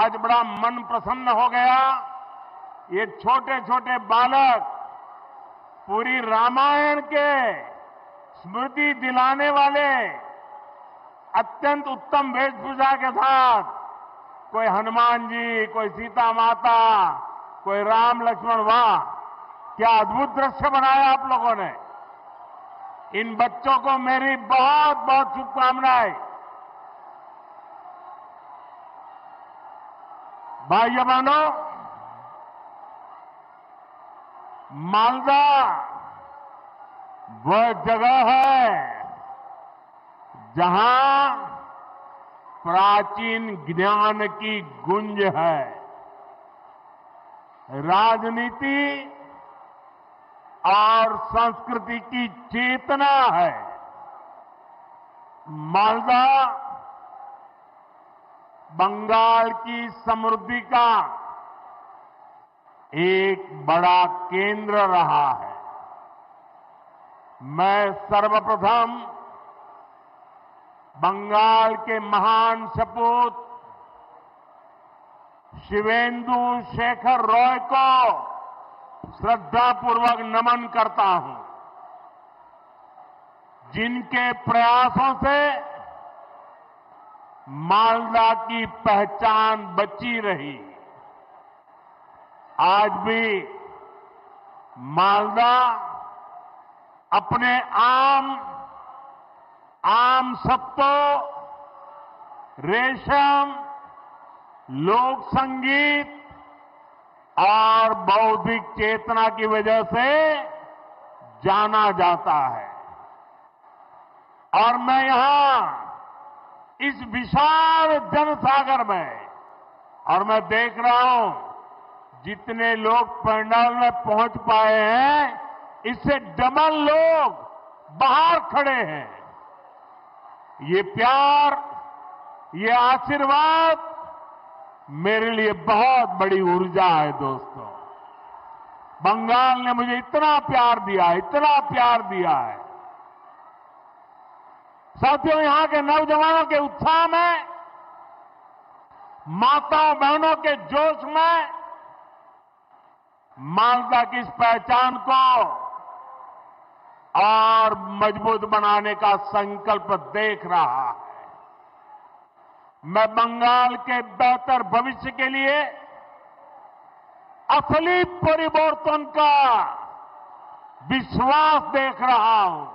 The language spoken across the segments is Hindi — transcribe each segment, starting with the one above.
आज बड़ा मन प्रसन्न हो गया। ये छोटे छोटे बालक पूरी रामायण के स्मृति दिलाने वाले अत्यंत उत्तम वेशभूषा के साथ, कोई हनुमान जी, कोई सीता माता, कोई राम लक्ष्मण, वाह क्या अद्भुत दृश्य बनाया आप लोगों ने। इन बच्चों को मेरी बहुत बहुत शुभकामनाएं। भाइयों बहनों, मालदा वह जगह है जहां प्राचीन ज्ञान की गुंज है, राजनीति और संस्कृति की चेतना है। मालदा बंगाल की समृद्धि का एक बड़ा केंद्र रहा है। मैं सर्वप्रथम बंगाल के महान सपूत शिवेंदु शेखर रॉय को श्रद्धापूर्वक नमन करता हूं, जिनके प्रयासों से मालदा की पहचान बची रही। आज भी मालदा अपने आम सत्तों, रेशम, लोक संगीत और बौद्धिक चेतना की वजह से जाना जाता है। और मैं यहां इस विशाल जनसागर में, और मैं देख रहा हूं जितने लोग पंडाल में पहुंच पाए हैं, इससे डबल लोग बाहर खड़े हैं। ये प्यार, ये आशीर्वाद मेरे लिए बहुत बड़ी ऊर्जा है। दोस्तों, बंगाल ने मुझे इतना प्यार दिया, इतना प्यार दिया है। साथियों, यहां के नौजवानों के उत्साह में, माताओं बहनों के जोश में मालदा की इस पहचान को और मजबूत बनाने का संकल्प देख रहा है। मैं बंगाल के बेहतर भविष्य के लिए असली परिवर्तन का विश्वास देख रहा हूं।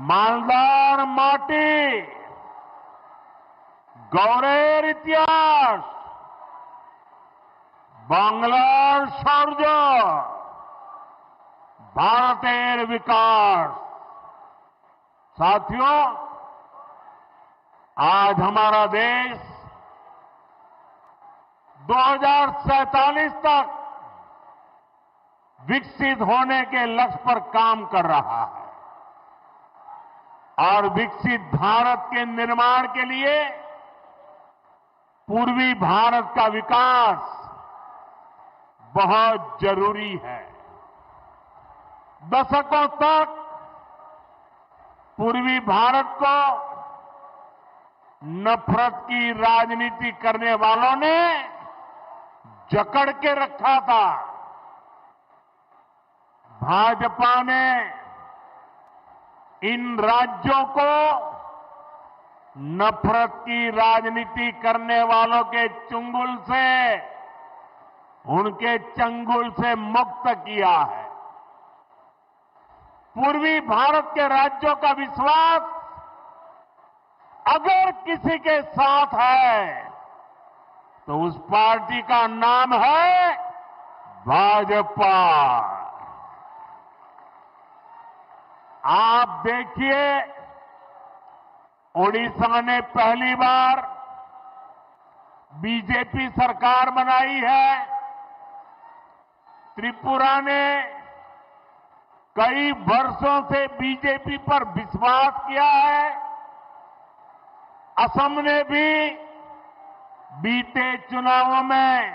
मालदार माटी, गौरेर इतिहास, बांग्लार शौर्य, भारतेर विकास। साथियों, आज हमारा देश 2047 तक विकसित होने के लक्ष्य पर काम कर रहा है। और विकसित भारत के निर्माण के लिए पूर्वी भारत का विकास बहुत जरूरी है। दशकों तक पूर्वी भारत को नफरत की राजनीति करने वालों ने जकड़ के रखा था। भाजपा ने इन राज्यों को नफरत की राजनीति करने वालों के चंगुल से, उनके चंगुल से मुक्त किया है। पूर्वी भारत के राज्यों का विश्वास अगर किसी के साथ है तो उस पार्टी का नाम है भाजपा। आप देखिए, ओडिशा ने पहली बार बीजेपी सरकार बनाई है। त्रिपुरा ने कई वर्षों से बीजेपी पर विश्वास किया है। असम ने भी बीते चुनावों में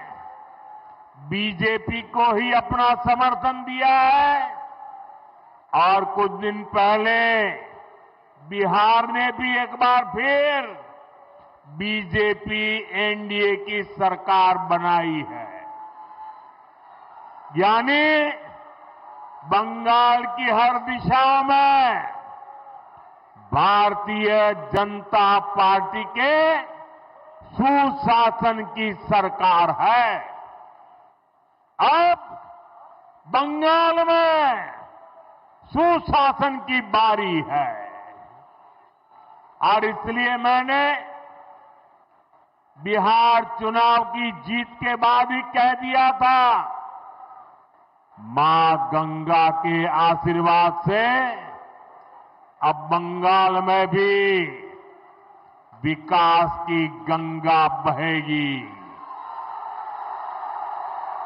बीजेपी को ही अपना समर्थन दिया है। और कुछ दिन पहले बिहार ने भी एक बार फिर बीजेपी एनडीए की सरकार बनाई है। यानी बंगाल की हर दिशा में भारतीय जनता पार्टी के सुशासन की सरकार है। अब बंगाल में सुशासन की बारी है और इसलिए मैंने बिहार चुनाव की जीत के बाद ही कह दिया था, मां गंगा के आशीर्वाद से अब बंगाल में भी विकास की गंगा बहेगी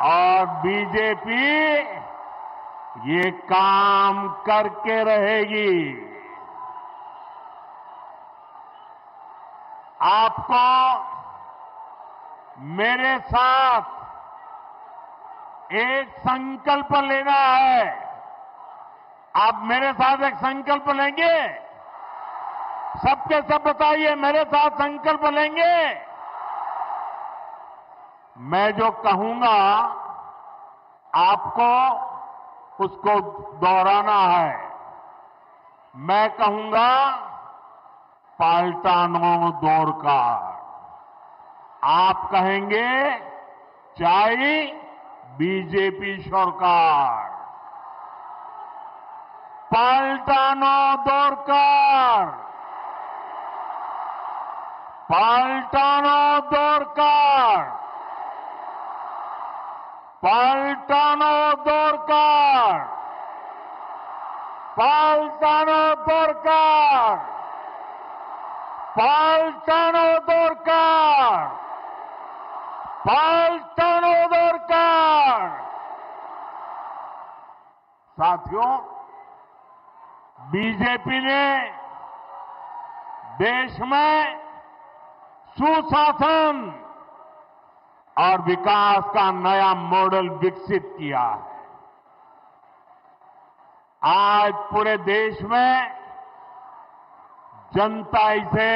और बीजेपी ये काम करके रहेगी। आपको मेरे साथ एक संकल्प लेना है। आप मेरे साथ एक संकल्प लेंगे? सबके सब बताइए, मेरे साथ संकल्प लेंगे? मैं जो कहूंगा आपको उसको दोहराना है। मैं कहूंगा पाल्टानो दोरकार, आप कहेंगे चाय बीजेपी सरकार। पाल्टानो दोरकार, पाल्टानो दोरकार, पाल्टानो दोरकार, पाल्टानो दोरकार, पाल्टानो दोरकार, पाल्टानो दोरकार। साथियों, बीजेपी ने देश में सुशासन और विकास का नया मॉडल विकसित किया है। आज पूरे देश में जनता इसे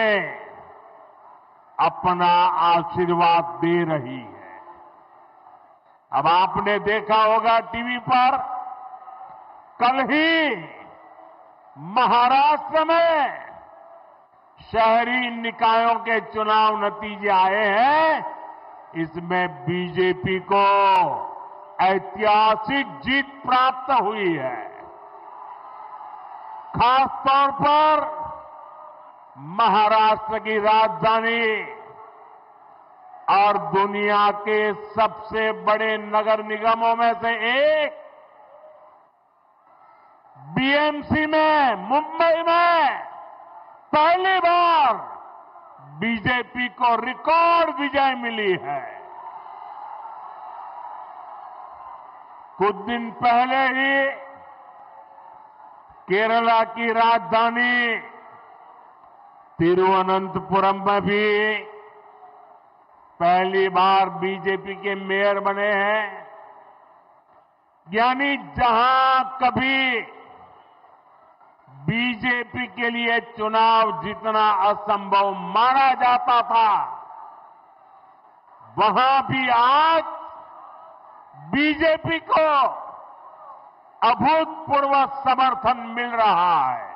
अपना आशीर्वाद दे रही है। अब आपने देखा होगा टीवी पर, कल ही महाराष्ट्र में शहरी निकायों के चुनाव नतीजे आए हैं। इसमें बीजेपी को ऐतिहासिक जीत प्राप्त हुई है। खास तौर पर महाराष्ट्र की राजधानी और दुनिया के सबसे बड़े नगर निगमों में से एक बीएमसी में, मुंबई में पहली बार बीजेपी को रिकॉर्ड विजय मिली है। कुछ दिन पहले ही केरला की राजधानी तिरुवनंतपुरम में भी पहली बार बीजेपी के मेयर बने हैं। यानी जहां कभी बीजेपी के लिए चुनाव जीतना असंभव माना जाता था, वहां भी आज बीजेपी को अभूतपूर्व समर्थन मिल रहा है।